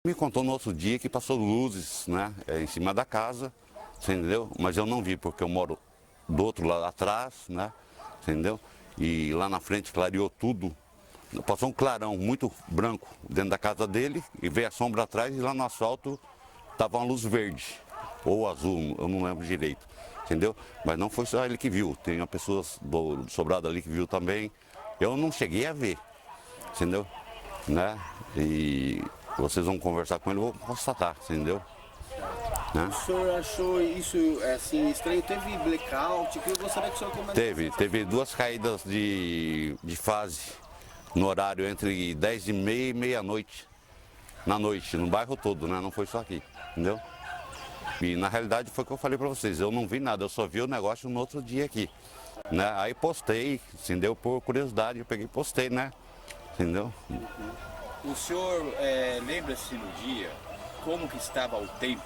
Me contou no outro dia que passou luzes, né, em cima da casa, você entendeu? Mas eu não vi porque eu moro do outro lado atrás, né, entendeu? E lá na frente clareou tudo. Passou um clarão muito branco dentro da casa dele e veio a sombra atrás e lá no asfalto estava uma luz verde ou azul, eu não lembro direito, entendeu? Mas não foi só ele que viu, tem uma pessoa do sobrado ali que viu também. Eu não cheguei a ver, entendeu? Né? E vocês vão conversar com ele, eu vou constatar, entendeu? Né? O senhor achou isso assim estranho? Teve blackout? Eu gostaria que o senhor comentasse. Teve duas caídas de fase no horário entre 10h30 e meia-noite, na noite, no bairro todo, né? Não foi só aqui, entendeu? E na realidade foi o que eu falei pra vocês, eu não vi nada, eu só vi o negócio no outro dia aqui, né? Aí postei, entendeu? Por curiosidade, eu peguei e postei, né? Entendeu? O senhor lembra-se no dia como que estava o tempo?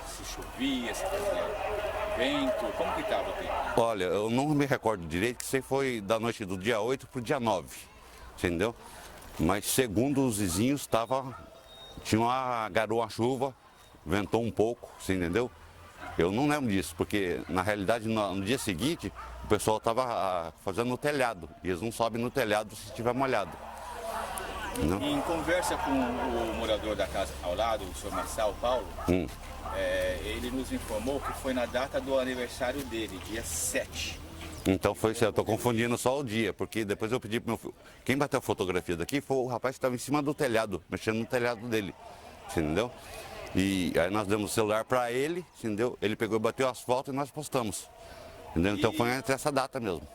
Se chovia, se fazia vento, como que estava o tempo? Olha, eu não me recordo direito, que isso foi da noite do dia 8 pro dia 9, entendeu? Mas segundo os vizinhos, tinha uma garoa, uma chuva, ventou um pouco, você entendeu? Eu não lembro disso, porque na realidade no dia seguinte o pessoal estava fazendo no telhado, e eles não sobem no telhado se estiver molhado. Não? Em conversa com o morador da casa ao lado, o senhor Marçal Paulo, ele nos informou que foi na data do aniversário dele, dia 7. Então foi isso, eu estou confundindo só o dia, porque depois eu pedi para meu filho. Quem bateu a fotografia daqui foi o rapaz que estava em cima do telhado, mexendo no telhado dele, entendeu? E aí nós demos o celular para ele, entendeu? Ele pegou e bateu o asfalto e nós postamos, entendeu? Então foi entre essa data mesmo.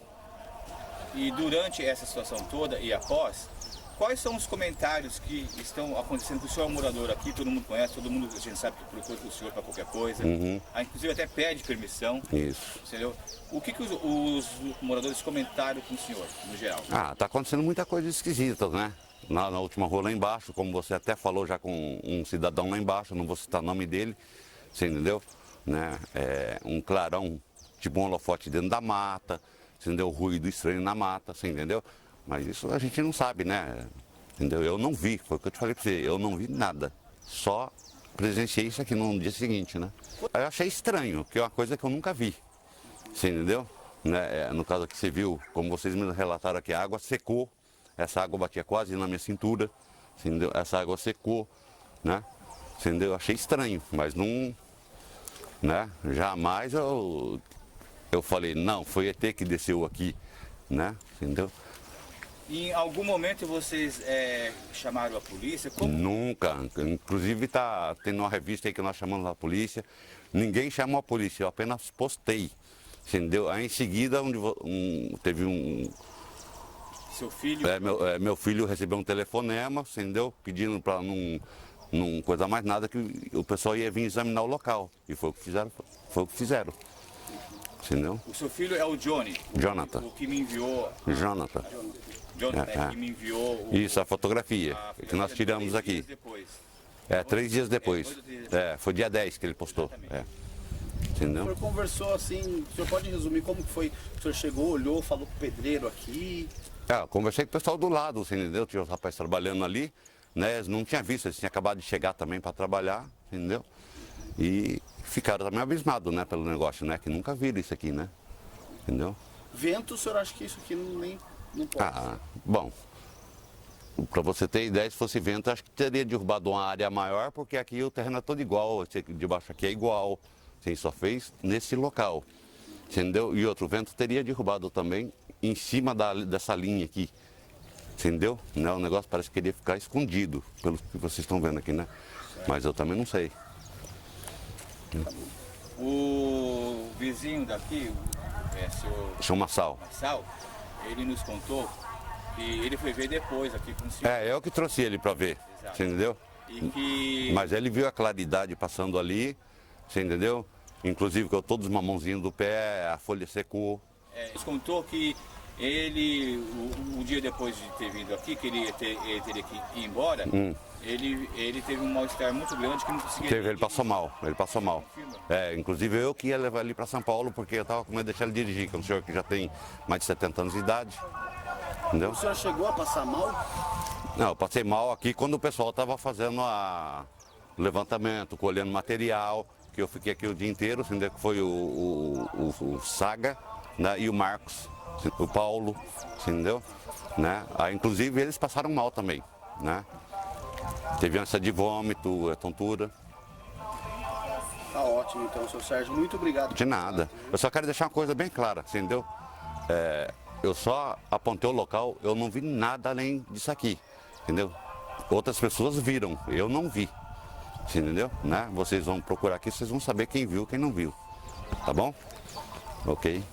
E durante essa situação toda e após, quais são os comentários que estão acontecendo? O senhor é um morador aqui, todo mundo conhece, todo mundo, a gente sabe que procura o senhor para qualquer coisa. Inclusive até pede permissão. Isso. Entendeu? O que os moradores comentaram com o senhor, no geral? Tá acontecendo muita coisa esquisita, né? Na última rua lá embaixo, como você até falou já com um cidadão lá embaixo, não vou citar o nome dele, você entendeu? Né? Um clarão, tipo um holofote dentro da mata, você entendeu? Ruído estranho na mata, você entendeu? Mas isso a gente não sabe, né? Entendeu? Eu não vi, foi o que eu te falei pra você, eu não vi nada. Só presenciei isso aqui no dia seguinte, né? Eu achei estranho, que é uma coisa que eu nunca vi. Você entendeu? Né? No caso aqui você viu, como vocês me relataram aqui, a água secou. Essa água batia quase na minha cintura. Entendeu? Essa água secou, né? Entendeu? Eu achei estranho, mas não... Né? Jamais eu falei, não, foi ET que desceu aqui, né? Entendeu? Em algum momento vocês chamaram a polícia? Como? Nunca. Inclusive tá tendo uma revista aí que nós chamamos a polícia. Ninguém chamou a polícia, eu apenas postei. Entendeu? Aí em seguida teve um... Seu filho? Meu filho recebeu um telefonema, entendeu? Pedindo para não coisa mais nada, que o pessoal ia vir examinar o local. E foi o que fizeram. Entendeu? O seu filho é o Johnny? Jonathan. O que me enviou... Jonathan. Jonathan, que me enviou... Isso, a fotografia que nós tiramos aqui. 3 dias depois. 3 dias depois. Foi dia 10 que ele postou. Entendeu? O senhor conversou assim, o senhor pode resumir como que foi? O senhor chegou, olhou, falou com o pedreiro aqui? Eu conversei com o pessoal do lado, você entendeu? Tinha os rapazes trabalhando ali, né? Eles não tinham visto, eles tinham acabado de chegar também para trabalhar, entendeu? E ficaram também abismados, né, pelo negócio, né? Que nunca viram isso aqui, né? Entendeu? Vento, o senhor acha que isso aqui não pode? Bom, para você ter ideia, se fosse vento, acho que teria derrubado uma área maior, porque aqui o terreno é todo igual, esse aqui de baixo aqui é igual, assim, só fez nesse local, entendeu? E outro vento teria derrubado também em cima dessa linha aqui, entendeu? Né? O negócio parece que queria ficar escondido, pelo que vocês estão vendo aqui, né? Mas eu também não sei. O vizinho daqui, Seu Marçal. Marçal, ele nos contou que ele foi ver depois aqui com o senhor. Eu que trouxe ele para ver, Exato. entendeu? E que... Mas ele viu a claridade passando ali, você entendeu? Inclusive com todos os mamãozinhos do pé, a folha secou. Ele contou que ele, o dia depois de ter vindo aqui, que ele teria que ir embora, ele teve um mal-estar muito grande que não conseguia... Ele passou mal. Inclusive eu que ia levar ele para São Paulo, porque eu estava com medo de deixar ele dirigir, que é um senhor que já tem mais de 70 anos de idade, entendeu? O senhor chegou a passar mal? Não, eu passei mal aqui quando o pessoal estava fazendo o levantamento, colhendo material, que eu fiquei aqui o dia inteiro, entendeu? Que foi o Saga, né? E o Marcos, o Paulo, entendeu? Né? Aí, inclusive eles passaram mal também, né? Teve ânsia de vômito, tontura. Tá ótimo, então, seu Sérgio. Muito obrigado. De nada. Eu só quero deixar uma coisa bem clara, entendeu? Eu só apontei o local, eu não vi nada além disso aqui, entendeu? Outras pessoas viram, eu não vi, entendeu? Né? Vocês vão procurar aqui, vocês vão saber quem viu, quem não viu, tá bom? Ok?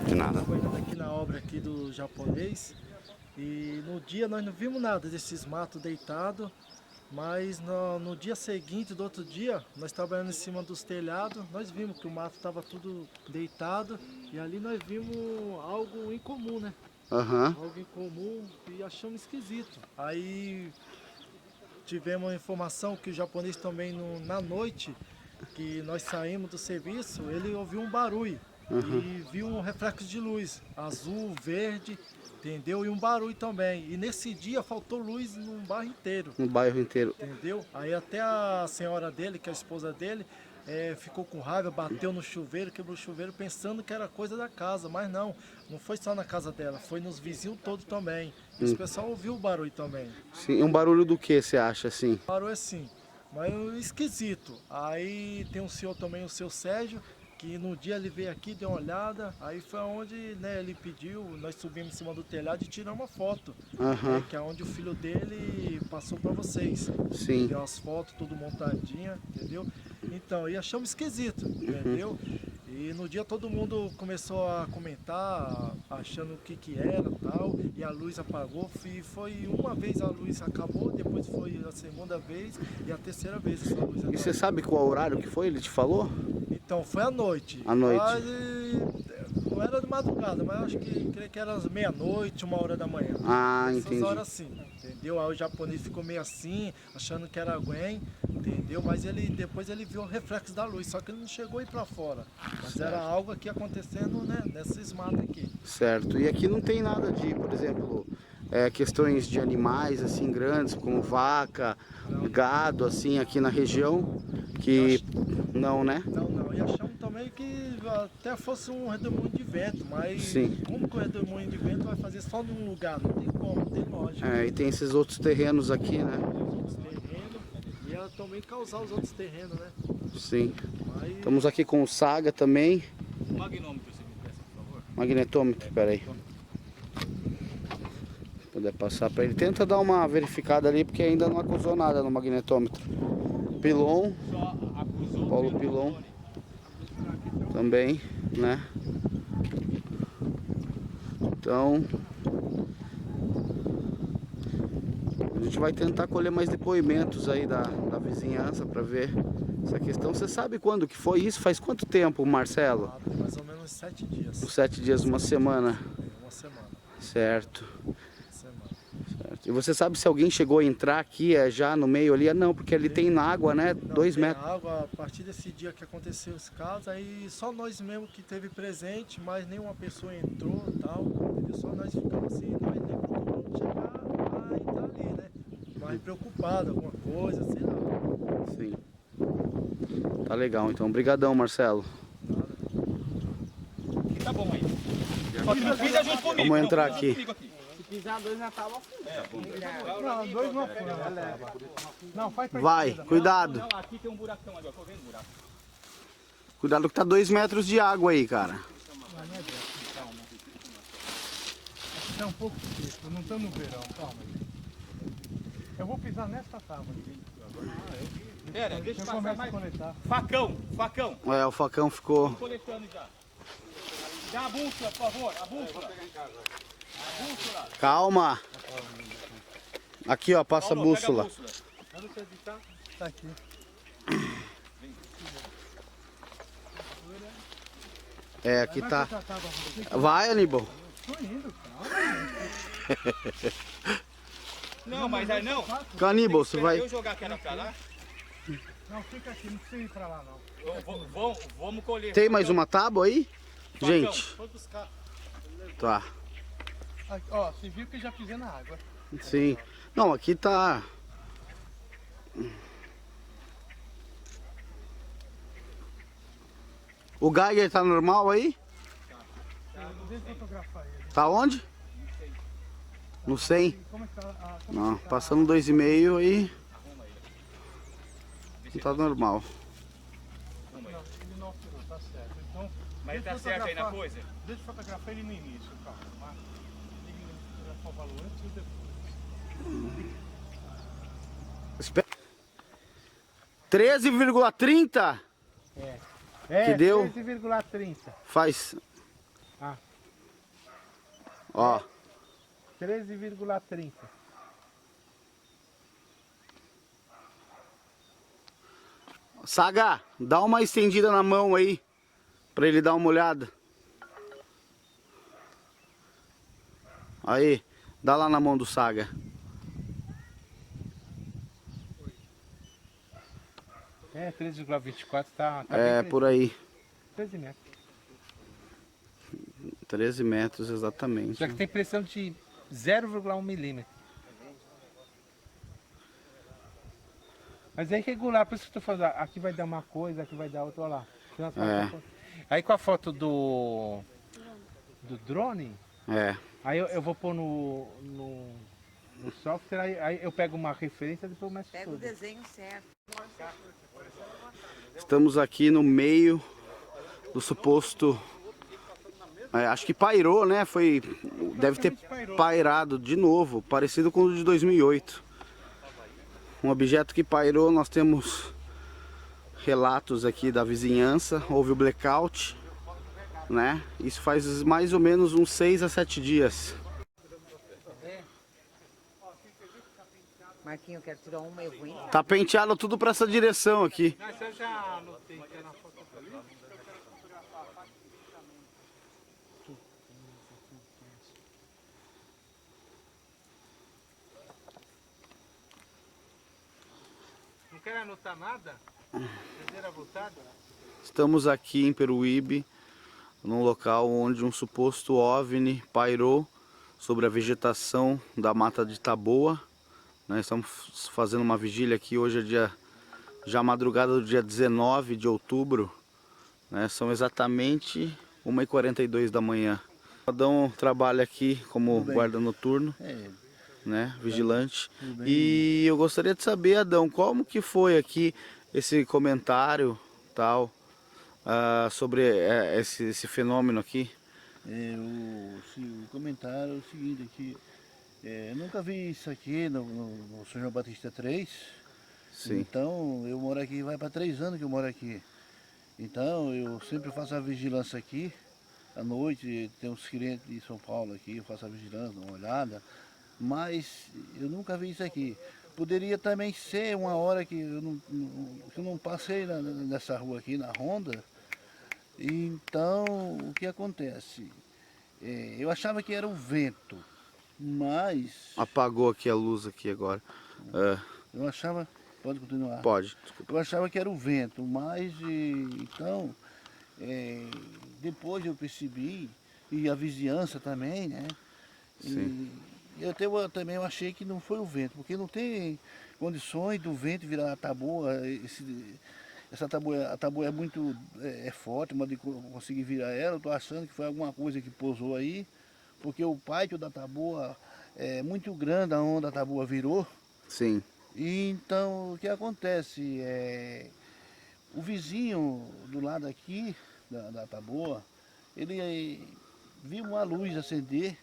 De nada. Trabalhando aqui na obra aqui do japonês e no dia nós não vimos nada desses matos deitados, mas no dia seguinte, do outro dia, nós trabalhando em cima dos telhados, nós vimos que o mato estava tudo deitado e ali nós vimos algo incomum, né? Algo incomum e achamos esquisito. Aí tivemos a informação que o japonês também na noite que nós saímos do serviço, ele ouviu um barulho. E viu um reflexo de luz, azul, verde, entendeu? E um barulho também. E nesse dia faltou luz no bairro inteiro. No bairro inteiro. Entendeu? Aí até a senhora dele, que é a esposa dele, ficou com raiva, bateu no chuveiro, quebrou o chuveiro, pensando que era coisa da casa. Mas não foi só na casa dela, foi nos vizinhos todos também. E o pessoal ouviu o barulho também. Sim, um barulho do que você acha assim? Barulho assim, mas esquisito. Aí tem um senhor também, o seu Sérgio, que no dia ele veio aqui, deu uma olhada, aí foi onde, né, ele pediu, nós subimos em cima do telhado e tiramos uma foto, que é onde o filho dele passou para vocês. Sim. Deu as fotos, tudo montadinha, entendeu? Então, e achamos esquisito, entendeu? E no dia todo mundo começou a comentar, achando o que era tal, e a luz apagou, e foi uma vez a luz acabou, depois foi a segunda vez e a terceira vez essa luz acabou. E você sabe qual horário que foi? Ele te falou? Então, foi à noite. À noite. Quase, não era de madrugada, mas acho que creio que era meia-noite, 1h da manhã. Ah, Essas entendi. horas assim, entendeu? Aí o japonês ficou meio assim, achando que era Gwen, entendeu? Mas depois ele viu o reflexo da luz, só que ele não chegou a ir pra fora. Mas era algo aqui acontecendo, né, nesses matos aqui. Certo. E aqui não tem nada de, por exemplo, questões de animais assim grandes, como vaca, gado, assim, aqui na região, que não, né? Não. E achamos também que até fosse um redemoinho de vento, mas Sim. como que o redemoinho de vento vai fazer só num lugar? Não tem como, não tem lógica. E tem esses outros terrenos aqui, né? Os outros terrenos, e ela também causar os outros terrenos, né? Sim. Mas Estamos aqui com o Saga também. O magnômetro, você me presta, por favor. Magnetômetro, peraí. Se puder passar para ele. Tenta dar uma verificada ali, porque ainda não acusou nada no magnetômetro. Pilon, Só acusou Paulo Pilon também, né? Então, a gente vai tentar colher mais depoimentos aí da vizinhança para ver essa questão. Você sabe quando que foi isso? Faz quanto tempo, Marcelo? tem mais ou menos 7 dias. Uns 7 dias, uma semana. Uma semana. Certo. Semana. Certo. E você sabe se alguém chegou a entrar aqui já no meio ali? Não, porque ali tem água, né? Não, 2 tem metros. água, a partir desse dia que aconteceu os casos, aí só nós mesmo que teve presente, mas nenhuma pessoa entrou e tal, entendeu? Só nós ficamos assim, nós nem procuramos chegar a entrar ali, né? Mais preocupado, alguma coisa, sei lá. Sim. Tá legal, então. Obrigadão, Marcelo. E tá bom aí. Só que não pisa junto comigo. Vamos entrar não, aqui. comigo aqui. Se pisar 2 na tábua, Não, 2 não foi, não, faz pra Vai, cuidado. Não, aqui tem um buracão ali, ó. Tô vendo o buraco. Cuidado que tá 2 metros de água aí, cara. É um pouco seco, não estamos no verão, calma aí. Eu vou pisar nessa tábua aqui. Pera, deixa eu passar começo a mais. conectar. Facão. O facão ficou... Coletando já. Dá a bússola, por favor. A bússola. Calma. Aqui, ó, passa a Paulo, pega bússola. Onde você está? Tá aqui. Aqui tá... Vai, Aníbal. Tô indo, Não, mas aí não. Aníbal, você vai... Eu jogar aquela pra lá. Não, fica aqui, não precisa ir pra lá não. Vamos colher. Tem mais uma tábua aí? Facão. Gente, Vou buscar. tá. Aqui, ó, você viu que eu já pisei na água. Sim. Não, aqui tá... O Geiger tá normal aí? Tá onde? No 100? Não, passando 2,5 aí. Não tá normal. Mas tá certo aí na coisa? Deixa eu fotografar ele no início, calma. Tem que fotografar o valor antes e depois. 13,30? É, Que deu? 13,30. Faz. Ah. Ó. 13,30. Saga, dá uma estendida na mão aí. Pra ele dar uma olhada. Aí, dá lá na mão do Saga. É, 13,24 tá É, bem por aí. 13 metros. 13 metros exatamente. Só que tem pressão de 0,1 milímetro. Mas é irregular, por isso que eu tô falando, aqui vai dar uma coisa, aqui vai dar outra, olha lá. É. Aí com a foto do drone, É. aí eu vou pôr no software, aí eu pego uma referência e depois eu mexo Pega o tudo. desenho certo. Estamos aqui no meio do suposto... acho que pairou, né? Deve ter pairado de novo, parecido com o de 2008. Um objeto que pairou, nós temos relatos aqui da vizinhança, houve o blackout, né? Isso faz mais ou menos uns 6 a 7 dias. Marquinho, eu quero tirar uma, eu vou entrar. Tá penteado tudo para essa direção aqui. Mas eu já anotei que é na foto ali. Não quer anotar nada? Primeira voltada? Estamos aqui em Peruíbe, num local onde um suposto OVNI pairou sobre a vegetação da mata de Taboa. Nós estamos fazendo uma vigília aqui, hoje é já madrugada do dia 19 de outubro, né? São exatamente 1h42 da manhã. O Adão trabalha aqui como guarda noturno, né? Vigilante. E eu gostaria de saber, Adão, como que foi aqui esse comentário tal sobre esse fenômeno aqui? O comentário é o seguinte aqui, eu nunca vi isso aqui no São João Batista 3. Sim. Então eu moro aqui, vai para 3 anos que eu moro aqui. Então eu sempre faço a vigilância aqui. À noite tem uns clientes de São Paulo aqui, eu faço a vigilância, dou uma olhada. Mas eu nunca vi isso aqui. Poderia também ser uma hora que eu não passei nessa rua aqui, na Ronda. Então o que acontece? Eu achava que era o vento, mas... Apagou aqui a luz aqui agora. Eu achava... Pode continuar? Pode, desculpa. Eu achava que era o vento, mas então depois eu percebi, e a vizinhança também, né? Sim. E eu achei que não foi o vento, porque não tem condições do vento virar a taboa. A taboa é muito forte, mas de conseguir virar ela, eu estou achando que foi alguma coisa que pousou aí, porque o pátio da taboa é muito grande, aonde a taboa virou. Sim. E então o que acontece o vizinho do lado aqui da taboa, ele viu uma luz acender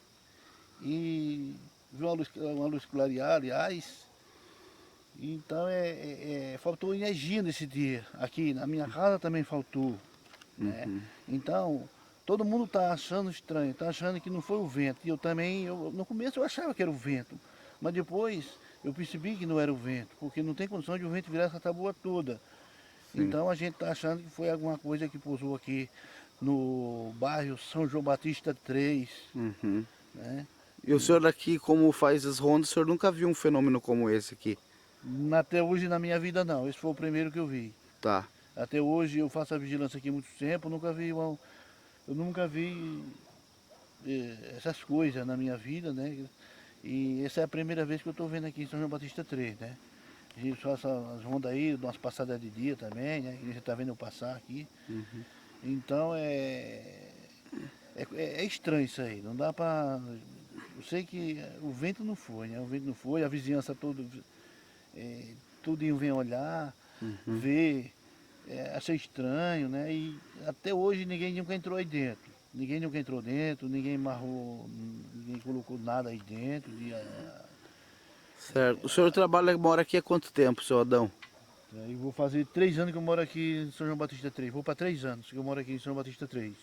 e viu uma luz clarear, aliás. Então faltou energia nesse dia. Aqui na minha casa também faltou, né? Então todo mundo está achando estranho, está achando que não foi o vento. E eu também, no começo eu achava que era o vento, mas depois eu percebi que não era o vento, porque não tem condição de o vento virar essa taboa toda. Sim. Então a gente está achando que foi alguma coisa que pousou aqui no bairro São João Batista 3. Né? E o senhor aqui, como faz as rondas, o senhor nunca viu um fenômeno como esse aqui? Até hoje na minha vida não, esse foi o primeiro que eu vi. Tá. Até hoje eu faço a vigilância aqui há muito tempo, eu nunca vi essas coisas na minha vida, né? E essa é a primeira vez que eu estou vendo aqui em São João Batista 3, né? A gente faz as rondas aí, umas passadas de dia também, né? A gente está vendo eu passar aqui. Então é estranho isso aí, não dá para... Eu sei que o vento não foi, né? O vento não foi, a vizinhança toda, tudinho vem olhar, ver, achei estranho, né? E até hoje ninguém nunca entrou aí dentro. Ninguém nunca entrou dentro, ninguém amarrou, ninguém colocou nada aí dentro. Certo. O senhor mora aqui há quanto tempo, seu Adão? Eu vou fazer 3 anos que eu moro aqui em São João Batista 3. Vou para 3 anos que eu moro aqui em São João Batista 3.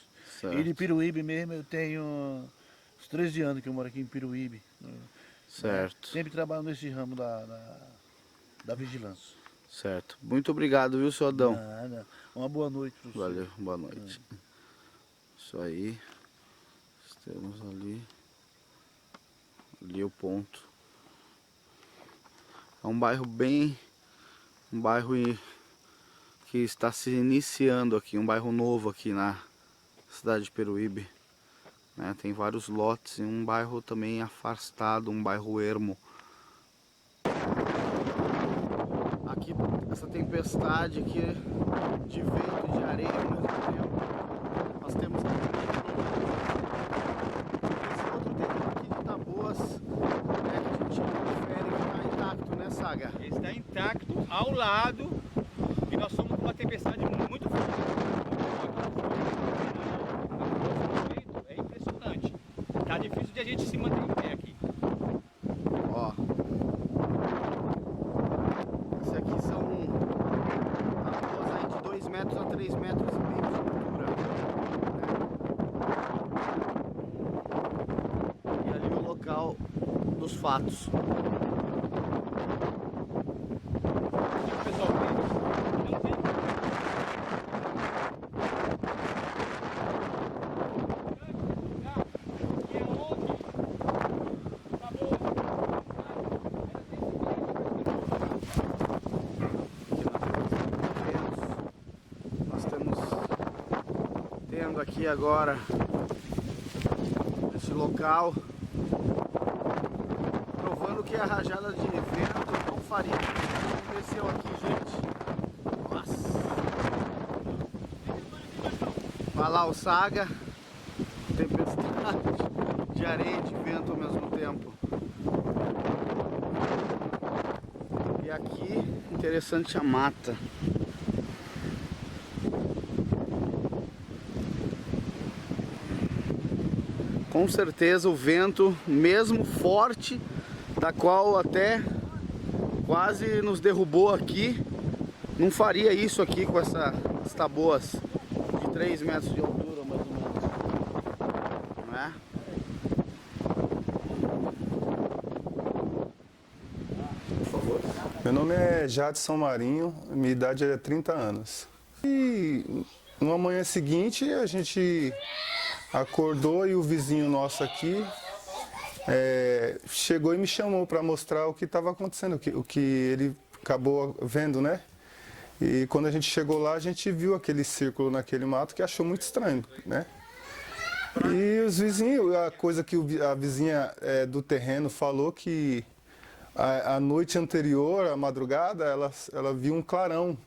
Certo. E de Piruíbe mesmo eu tenho uns 13 anos que eu moro aqui em Piruíbe. Certo. Sempre trabalho nesse ramo da vigilância. Certo. Muito obrigado, viu, seu Adão? Nada. Uma boa noite para você. Valeu, boa noite. Isso aí. Temos ali o ponto. É um bairro que está se iniciando aqui, um bairro novo aqui na cidade de Peruíbe, né? Tem vários lotes e um bairro também afastado, um bairro ermo. Aqui, essa tempestade aqui de vento e de areia ao mesmo tempo. Nós temos esse outro terreno aqui de Taboas, né, que a gente confere que está intacto, né, Saga? Ele está intacto ao lado e nós somos com uma tempestade muito forte. É impressionante. Tá difícil de a gente se manter em pé aqui. Ó. Esse aqui são taboas aí de 2 metros a 3 metros e meio de altura. Né? E ali o local dos fatos. Aqui agora esse local, provando que a rajada de vento não faria o que aconteceu aqui, gente. Nossa, vai lá o Saga, tempestade de areia e de vento ao mesmo tempo. E aqui, interessante, a mata. Com certeza o vento, mesmo forte, da qual até quase nos derrubou aqui, não faria isso aqui com essas taboas de 3 metros de altura, mais ou menos. Não é? Por favor. Meu nome é Jadson Marinho, minha idade é 30 anos. E no amanhã seguinte a gente acordou e o vizinho nosso aqui chegou e me chamou para mostrar o que estava acontecendo, o que ele acabou vendo, né? E quando a gente chegou lá, a gente viu aquele círculo naquele mato que achou muito estranho, né? E os vizinhos, a coisa que a vizinha do terreno falou que a noite anterior, à madrugada, ela viu um clarão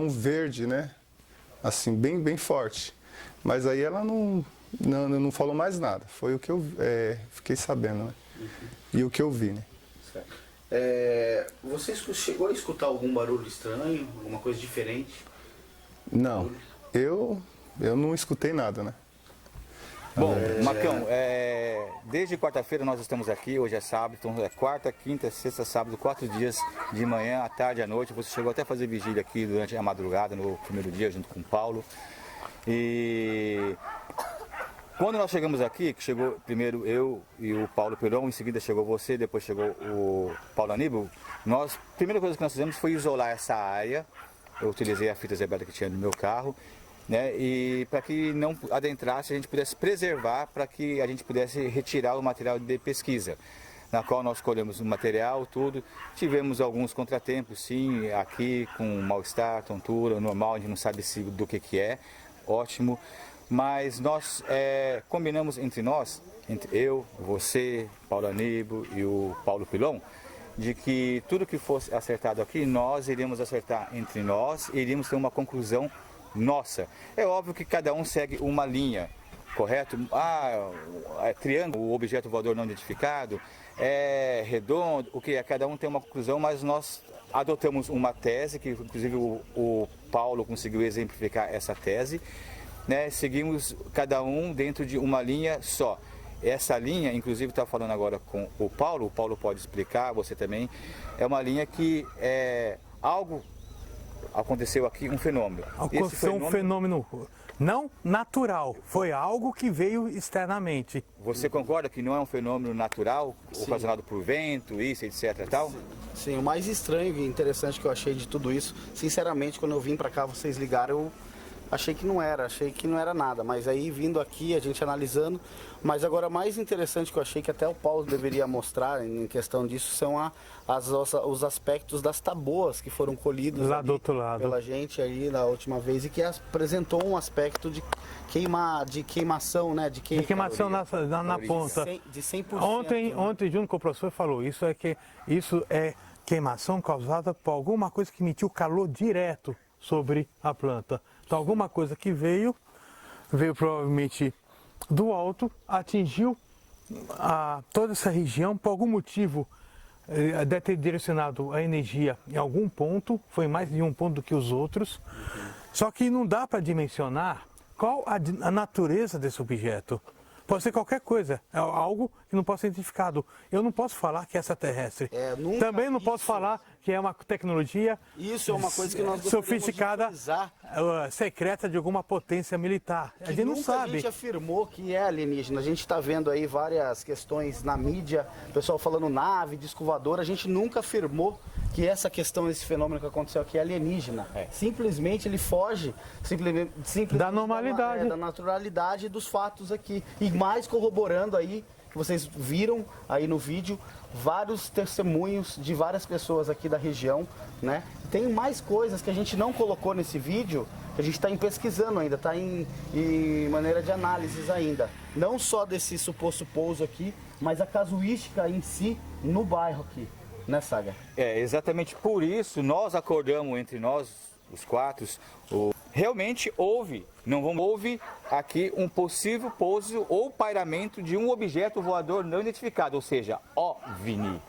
verde, né? Assim, bem forte. Mas aí ela não falou mais nada. Foi o que eu fiquei sabendo, né? E o que eu vi, né? Você chegou a escutar algum barulho estranho, alguma coisa diferente? Não, eu não escutei nada, né? Bom, Marcão, desde quarta-feira nós estamos aqui, hoje é sábado, então é quarta, quinta, sexta, sábado, 4 dias de manhã, à tarde, à noite. Você chegou até a fazer vigília aqui durante a madrugada, no primeiro dia, junto com o Paulo. E quando nós chegamos aqui, que chegou primeiro eu e o Paulo Perón, em seguida chegou você, depois chegou o Paulo Aníbal, a primeira coisa que nós fizemos foi isolar essa área. Eu utilizei a fita zebra que tinha no meu carro, né, e para que não adentrasse, a gente pudesse preservar, para que a gente pudesse retirar o material de pesquisa, na qual nós colhemos o material, tudo. Tivemos alguns contratempos, sim, aqui com mal-estar, tontura, normal, a gente não sabe do que é, ótimo. mas nós combinamos entre nós, entre eu, você, Paulo Aníbal e o Paulo Pilon, de que tudo que fosse acertado aqui, nós iríamos acertar entre nós e iríamos ter uma conclusão nossa. É óbvio que cada um segue uma linha, correto? É triângulo, o objeto voador não identificado, é redondo, o que é? Cada um tem uma conclusão, mas nós adotamos uma tese, que inclusive o Paulo conseguiu exemplificar essa tese, né? Seguimos cada um dentro de uma linha só. Essa linha, inclusive está falando agora com o Paulo pode explicar, você também, é uma linha que algo aconteceu aqui, um fenômeno. Aconteceu um fenômeno não natural, foi algo que veio externamente. Você concorda que não é um fenômeno natural, ocasionado por vento, isso, etc. Tal? Sim, o mais estranho e interessante que eu achei de tudo isso, sinceramente, quando eu vim para cá, vocês ligaram, eu achei que não era nada, mas aí vindo aqui, a gente analisando, mas agora mais interessante que eu achei que até o Paulo deveria mostrar em questão disso são os aspectos das taboas que foram colhidos lá do outro lado pela gente aí na última vez e que apresentou um aspecto de queimação, né? De queimação na ponta. De 100%. Ontem, junto com o professor, falou, isso é queimação causada por alguma coisa que emitiu calor direto sobre a planta. Então, alguma coisa que veio provavelmente do alto, atingiu toda essa região, por algum motivo, deve ter direcionado a energia em algum ponto, foi mais de um ponto do que os outros, só que não dá para dimensionar qual a natureza desse objeto. Pode ser qualquer coisa, é algo que não pode ser identificado. Eu não posso falar que é extraterrestre. Também não posso falar que é uma tecnologia isso é uma coisa que nós sofisticada, secreta de alguma potência militar. A gente não sabe. A gente afirmou que é alienígena. A gente está vendo aí várias questões na mídia, o pessoal falando nave, disco voador. A gente nunca afirmou que essa questão, esse fenômeno que aconteceu aqui é alienígena. Simplesmente ele foge da normalidade, da naturalidade dos fatos aqui. E mais corroborando aí, que vocês viram aí no vídeo, vários testemunhos de várias pessoas aqui da região, né? Tem mais coisas que a gente não colocou nesse vídeo, que a gente está pesquisando ainda, está em maneira de análises ainda. Não só desse suposto pouso aqui, mas a casuística em si no bairro aqui. Né, Saga? Exatamente por isso nós acordamos entre nós, os quatro, realmente houve aqui um possível pouso ou pairamento de um objeto voador não identificado, ou seja, OVNI.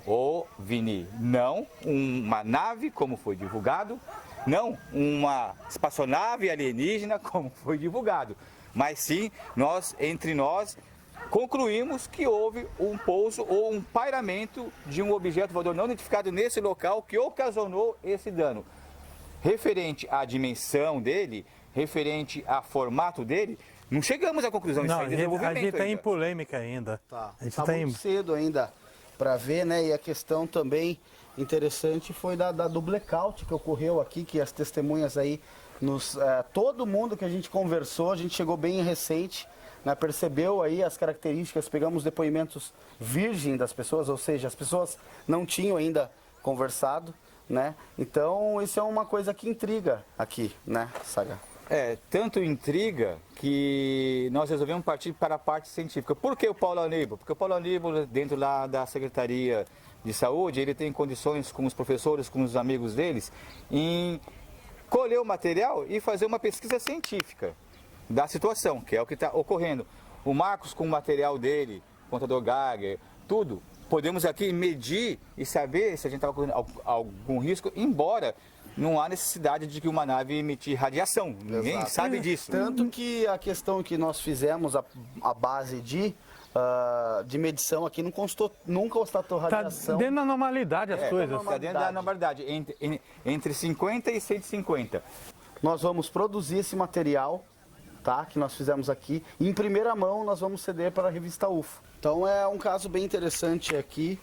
OVNI, não uma nave, como foi divulgado, não uma espaçonave alienígena, como foi divulgado, mas sim, entre nós, concluímos que houve um pouso ou um pairamento de um objeto voador não identificado nesse local que ocasionou esse dano. Referente à dimensão dele, referente ao formato dele, não chegamos à conclusão. Não, a gente está em polêmica ainda. Está muito cedo ainda para ver, né? E a questão também interessante foi do blackout que ocorreu aqui, que as testemunhas aí, todo mundo que a gente conversou, a gente chegou bem recente, né, percebeu aí as características, pegamos depoimentos virgem das pessoas, ou seja, as pessoas não tinham ainda conversado, né? Então isso é uma coisa que intriga aqui, né, Saga? Tanto intriga que nós resolvemos partir para a parte científica. Por que o Paulo Aníbal? Porque o Paulo Aníbal, dentro lá da Secretaria de Saúde, ele tem condições com os professores, com os amigos deles, em colher o material e fazer uma pesquisa científica da situação, que é o que está ocorrendo. O Marcos, com o material dele, contador Geiger, tudo, podemos aqui medir e saber se a gente está correndo algum risco, embora não há necessidade de que uma nave emitir radiação. Ninguém sabe disso. Tanto que a questão que nós fizemos, a base de medição aqui, não constatou radiação. Está dentro da normalidade as coisas. Está dentro da normalidade, entre 50 e 150. Nós vamos produzir esse material, tá, que nós fizemos aqui, e em primeira mão nós vamos ceder para a revista UFO. Então é um caso bem interessante aqui,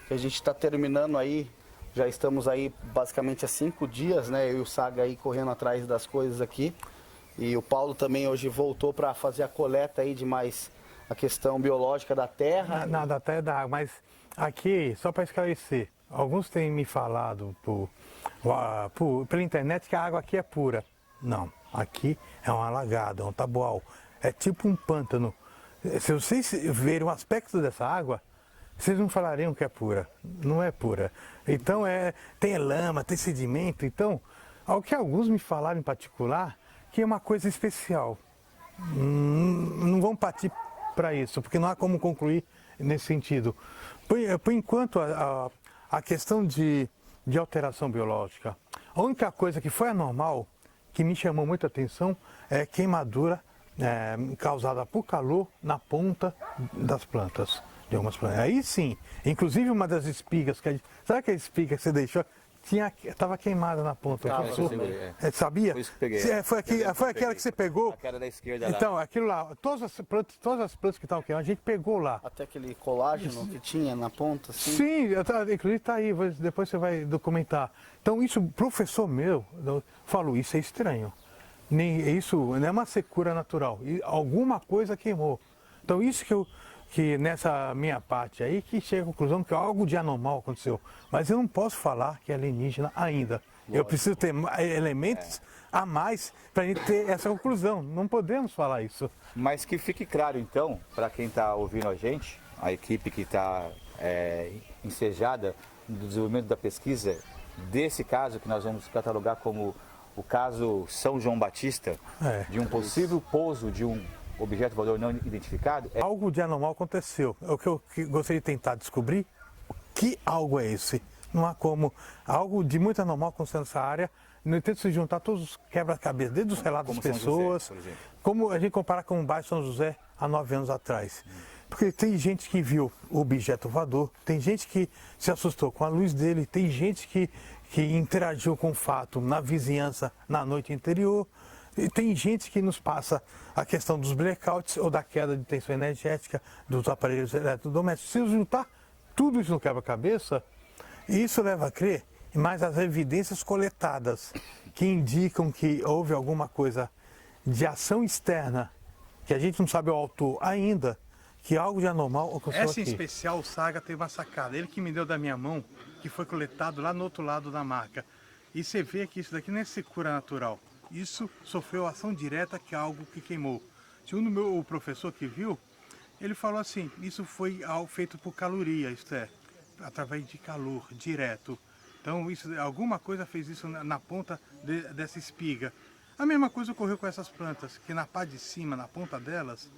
que a gente está terminando aí, já estamos aí basicamente há 5 dias, né, eu e o Saga aí correndo atrás das coisas aqui, e o Paulo também hoje voltou para fazer a coleta aí de mais a questão biológica da terra. Não, da terra e da água, mas aqui, só para esclarecer, alguns têm me falado pela internet que a água aqui é pura. Não. Aqui é um alagado, é um taboal, é tipo um pântano. Se vocês verem o aspecto dessa água, vocês não falariam que é pura. Não é pura. Então tem lama, tem sedimento. Então, ao que alguns me falaram em particular, que é uma coisa especial. Não vão partir para isso, porque não há como concluir nesse sentido. Por enquanto, a questão de alteração biológica, a única coisa que foi anormal, que me chamou muita atenção, é queimadura causada por calor na ponta das plantas, de algumas plantas. Aí sim, inclusive uma das espigas, sabe aquela espiga que você deixou? Estava queimada na ponta. Sabia? Foi isso que peguei. Foi aquela que você pegou? Aquela da esquerda então, aquilo lá, todas as plantas que estavam queimadas, a gente pegou lá. Até aquele colágeno que tinha na ponta, assim? Sim, inclusive está aí, depois você vai documentar. Então, isso, o professor meu falou, isso é estranho. Isso não é uma secura natural, alguma coisa queimou. Então, isso que nessa minha parte aí, que chega à conclusão que algo de anormal aconteceu. Mas eu não posso falar que é alienígena ainda. Lógico. Eu preciso ter elementos a mais para a gente ter essa conclusão. Não podemos falar isso. Mas que fique claro, então, para quem está ouvindo a gente, a equipe que está ensejada no desenvolvimento da pesquisa, desse caso que nós vamos catalogar como o caso São João Batista, de um possível pouso de um objeto voador não identificado. Algo de anormal aconteceu. É o que eu gostaria de tentar descobrir. Que algo é esse? Não há como. Algo de muito anormal acontecendo nessa área. No entanto, se juntar todos os quebra-cabeças, desde os relatos das pessoas, São José, como a gente compara com o bairro São José há 9 anos atrás. Porque tem gente que viu o objeto voador, tem gente que se assustou com a luz dele, tem gente que interagiu com o fato na vizinhança na noite anterior. E tem gente que nos passa a questão dos blackouts ou da queda de tensão energética dos aparelhos eletrodomésticos. Se juntar tudo isso no quebra-cabeça, isso leva a crer, mas as evidências coletadas que indicam que houve alguma coisa de ação externa, que a gente não sabe o autor ainda, que algo de anormal aconteceu aqui. Essa em especial, o Saga teve uma sacada. Ele que me deu da minha mão, que foi coletado lá no outro lado da marca. E você vê que isso daqui não é secura natural. Isso sofreu ação direta, que é algo que queimou. Segundo o professor que viu, ele falou assim, isso foi algo feito por caloria, isto é, através de calor, direto. Então, alguma coisa fez isso na ponta dessa espiga. A mesma coisa ocorreu com essas plantas, que na parte de cima, na ponta delas,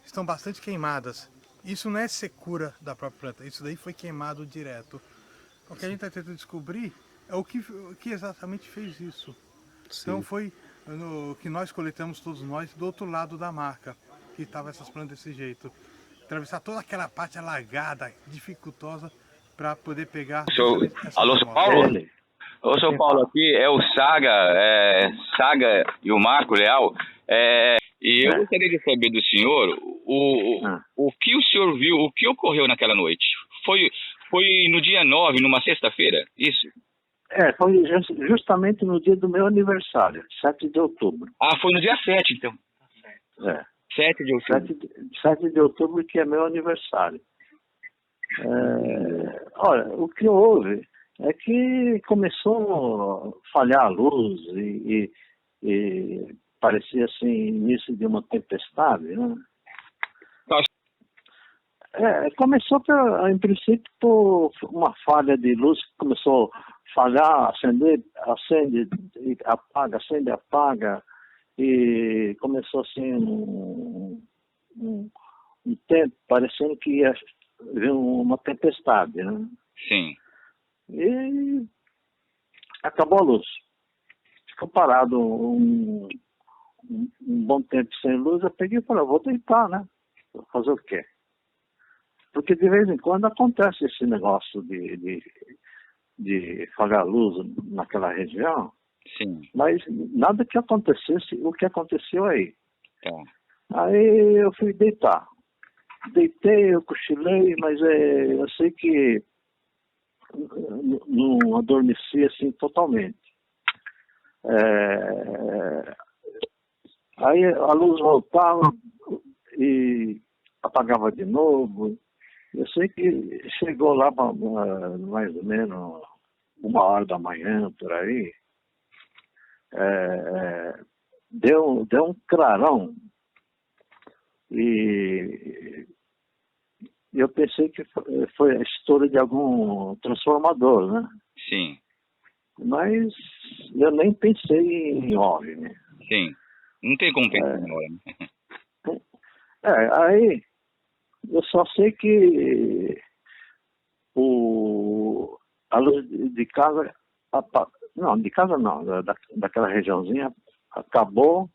estão bastante queimadas. Isso não é secura da própria planta, isso daí foi queimado direto. O que a gente está tentando descobrir é o que exatamente fez isso. Sim. Então foi que nós coletamos todos nós do outro lado da marca, que estavam essas plantas desse jeito. Atravessar toda aquela parte alagada, dificultosa, para poder pegar... Alô, São Paulo? Ô, São Paulo, aqui é o Saga e o Marco Leal. E eu gostaria de saber do senhor o que o senhor viu, o que ocorreu naquela noite. Foi no dia 9, numa sexta-feira, isso? Foi justamente no dia do meu aniversário, 7 de outubro. Ah, foi no dia 7, então. 7 de outubro. 7 de outubro, que é meu aniversário. Olha, o que houve é que começou a falhar a luz e parecia assim, início de uma tempestade, né? Começou, em princípio, por uma falha de luz que começou a falhar, acende, apaga, acende, apaga, e começou assim um tempo, parecendo que ia vir uma tempestade, né? Sim. E acabou a luz. Ficou parado um bom tempo sem luz. Eu peguei e falei, vou deitar, né? Vou fazer o quê? Porque de vez em quando acontece esse negócio de falhar a luz naquela região. Sim. Mas nada que acontecesse, o que aconteceu aí. Aí eu fui deitar. Deitei, eu cochilei, mas eu sei que não adormeci assim totalmente. Aí a luz voltava e apagava de novo. Eu sei que chegou lá mais ou menos 1h da manhã, por aí. deu um clarão. E eu pensei que foi a história de algum transformador, né? Sim, Mas eu nem pensei em OVNI. sim. Não tem como pensar agora, né? Aí eu só sei que a luz de casa, não, de casa não, daquela regiãozinha acabou.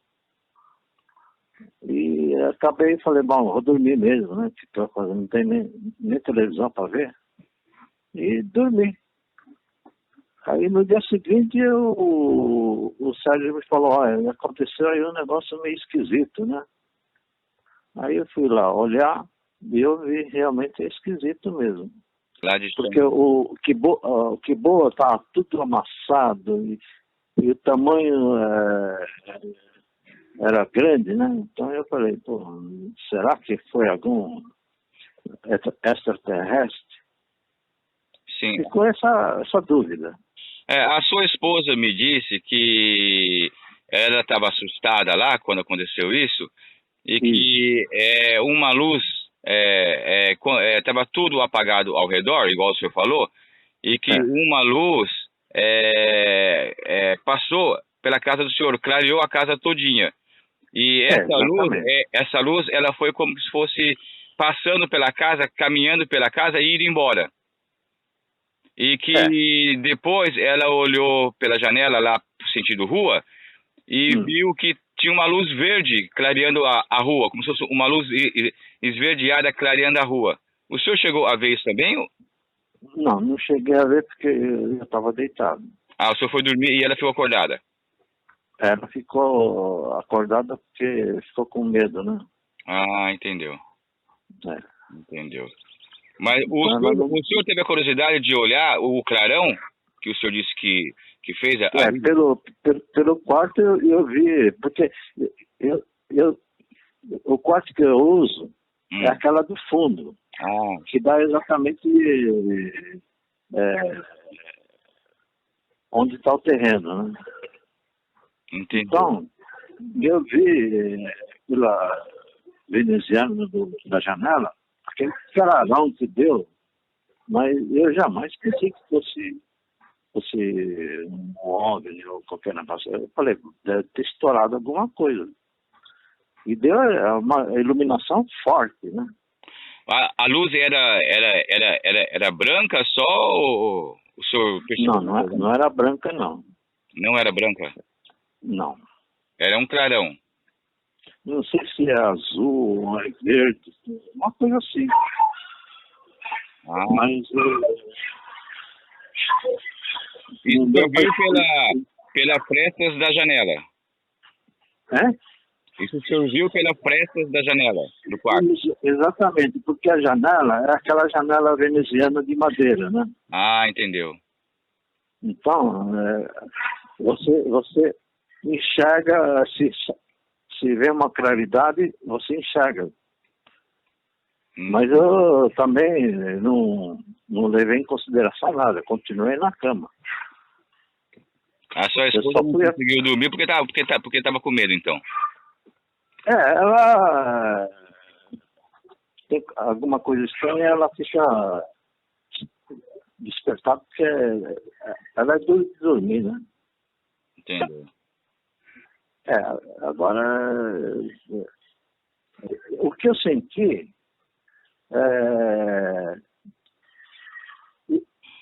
E acabei e falei, bom, vou dormir mesmo, né? Porque não tem nem televisão para ver. E dormi. Aí no dia seguinte o Sérgio me falou, olha, aconteceu aí um negócio meio esquisito, né? Aí eu fui lá olhar e eu vi realmente esquisito mesmo. Lá de Porque o Kiboa estava tudo amassado e o tamanho era grande, né? Então eu falei, pô, será que foi algum extraterrestre? Sim. Ficou essa dúvida. A sua esposa me disse que ela estava assustada lá quando aconteceu isso e que uma luz estava tudo apagado ao redor, igual o senhor falou, e que uma luz passou pela casa do senhor, clareou a casa todinha. E essa luz, ela foi como se fosse passando pela casa, caminhando pela casa e indo embora. E que depois ela olhou pela janela lá sentido rua e viu que tinha uma luz verde clareando a rua, como se fosse uma luz esverdeada clareando a rua. O senhor chegou a ver isso também? Não cheguei a ver porque eu estava deitado. Ah, o senhor foi dormir e ela ficou acordada? Ela ficou acordada porque ficou com medo, né? Ah, entendeu. Entendeu. Mas o senhor teve a curiosidade de olhar o clarão que o senhor disse que fez? Pelo quarto eu vi, porque o quarto que eu uso é aquela do fundo, que dá exatamente onde está o terreno, né? Entendi. Então, eu vi pela veneziana da janela, aquele clarão que deu, mas eu jamais pensei que fosse um OVNI ou qualquer negócio. Eu falei, deve ter estourado alguma coisa. E deu uma iluminação forte, né? A luz era branca só ou o senhor percebeu? Não era branca, não. Não era branca? Não. Era um clarão. Não sei se é azul ou é verde, uma coisa assim. Mas isso o senhor viu pela frestas da janela? Isso o senhor viu pela frestas da janela do quarto? Isso, exatamente, porque a janela é aquela janela veneziana de madeira, né? Ah, entendeu. Então, você enxerga, se vê uma claridade, você enxerga. Mas eu também não levei em consideração nada, continuei na cama. A sua esposa não conseguiu dormir porque estava com medo, então? Ela tem alguma coisa estranha, ela fica despertada porque ela é dura de dormir, né? Entendeu. Agora, o que eu senti,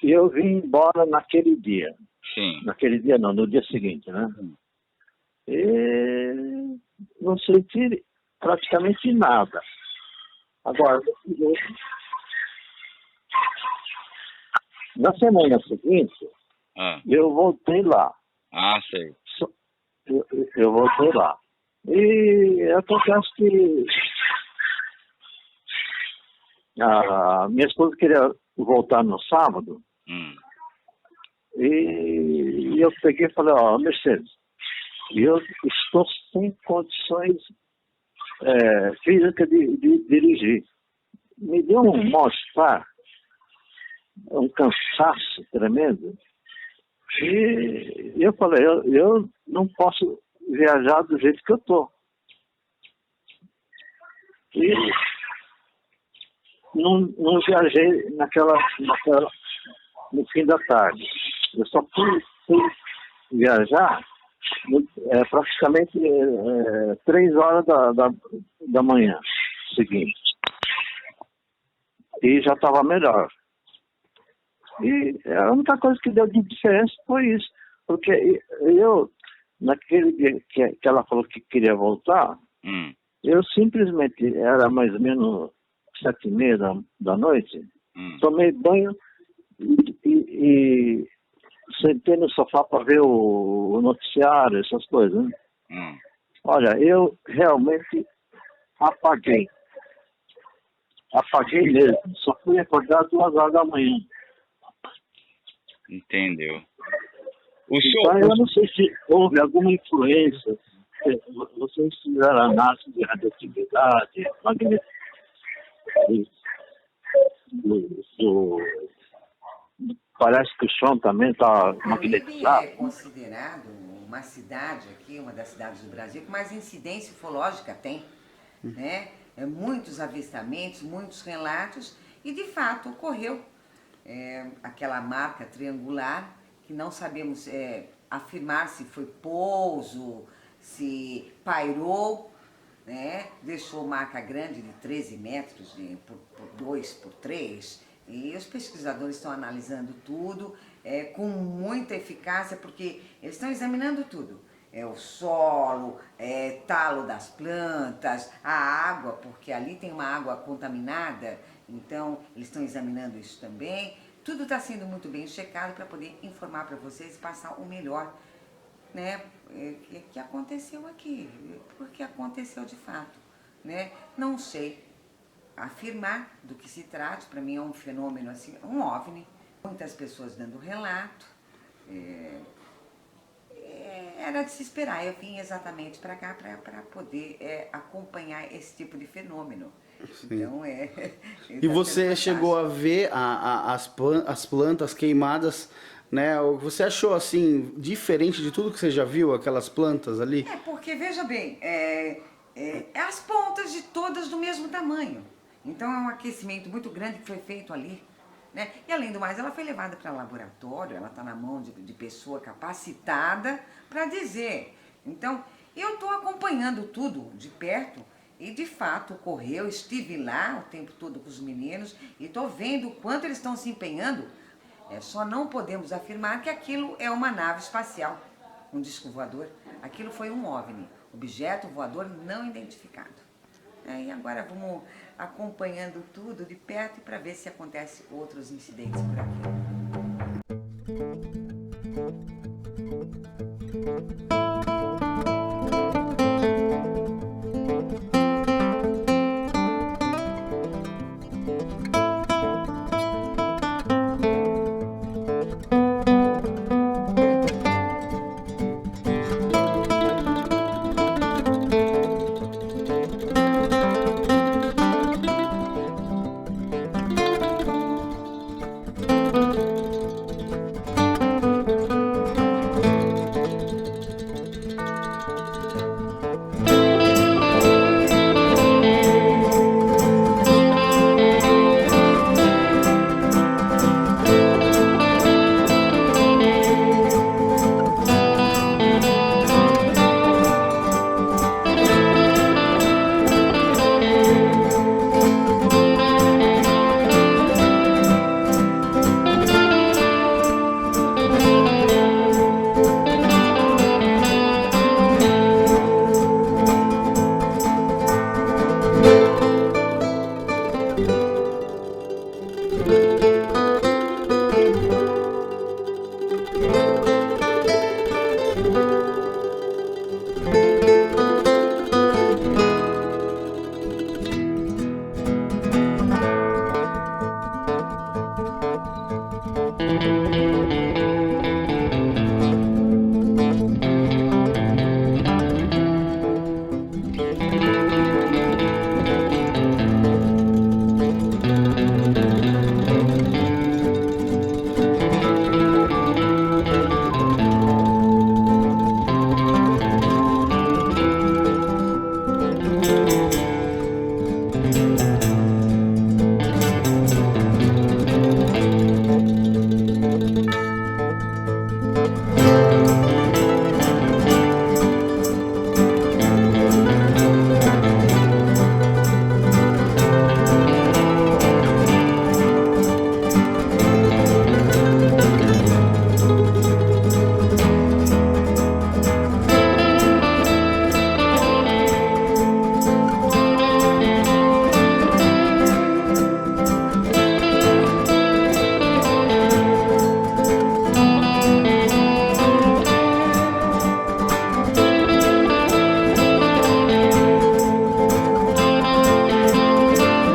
eu vim embora naquele dia. Sim. Naquele dia não, no dia seguinte, né? E não senti praticamente nada. Agora, na semana seguinte, eu voltei lá. Ah, sei. Eu voltei lá. E acontece que a minha esposa queria voltar no sábado. E eu peguei e falei, Mercedes, eu estou sem condições físicas de dirigir. Me deu um mal-estar, um cansaço tremendo. E eu falei, eu não posso viajar do jeito que eu tô. E não viajei no fim da tarde. Eu só fui viajar praticamente 3 horas da manhã seguinte. E já estava melhor. E a única coisa que deu de diferença foi isso. Porque eu, naquele dia que ela falou que queria voltar, eu simplesmente, era mais ou menos 7h30 da noite, tomei banho e sentei no sofá para ver o noticiário, essas coisas, né? Olha, eu realmente apaguei. Apaguei mesmo. Só fui acordar 2 horas da manhã. Entendeu. Então, eu não sei se houve alguma influência. Vocês fizeram análise de radioatividade, parece que o chão também está magnetizado. É considerado uma cidade aqui, uma das cidades do Brasil, que mais incidência ufológica tem, né? Muitos avistamentos, muitos relatos, e de fato ocorreu aquela marca triangular, que não sabemos afirmar se foi pouso, se pairou, né? Deixou marca grande de 13 metros por 2 por 3, e os pesquisadores estão analisando tudo com muita eficácia, porque eles estão examinando tudo. O solo, talo das plantas, a água, porque ali tem uma água contaminada, então eles estão examinando isso também. Tudo está sendo muito bem checado para poder informar para vocês e passar o melhor, né, que aconteceu aqui, porque aconteceu de fato, né? Não sei afirmar do que se trata, para mim é um fenômeno assim, um OVNI, muitas pessoas dando relato, era de se esperar. Eu vim exatamente para cá para poder acompanhar esse tipo de fenômeno. Sim. Então E você chegou a ver as plantas queimadas, né? Você achou assim diferente de tudo que você já viu, aquelas plantas ali? Porque veja bem, as pontas de todas do mesmo tamanho. Então é um aquecimento muito grande que foi feito ali, né? E além do mais, ela foi levada para laboratório, ela está na mão de pessoa capacitada para dizer. Então, eu estou acompanhando tudo de perto e de fato ocorreu, estive lá o tempo todo com os meninos e estou vendo o quanto eles estão se empenhando. Só não podemos afirmar que aquilo é uma nave espacial, um disco voador. Aquilo foi um OVNI, objeto voador não identificado. E agora vamos acompanhando tudo de perto para ver se acontece outros incidentes por aqui.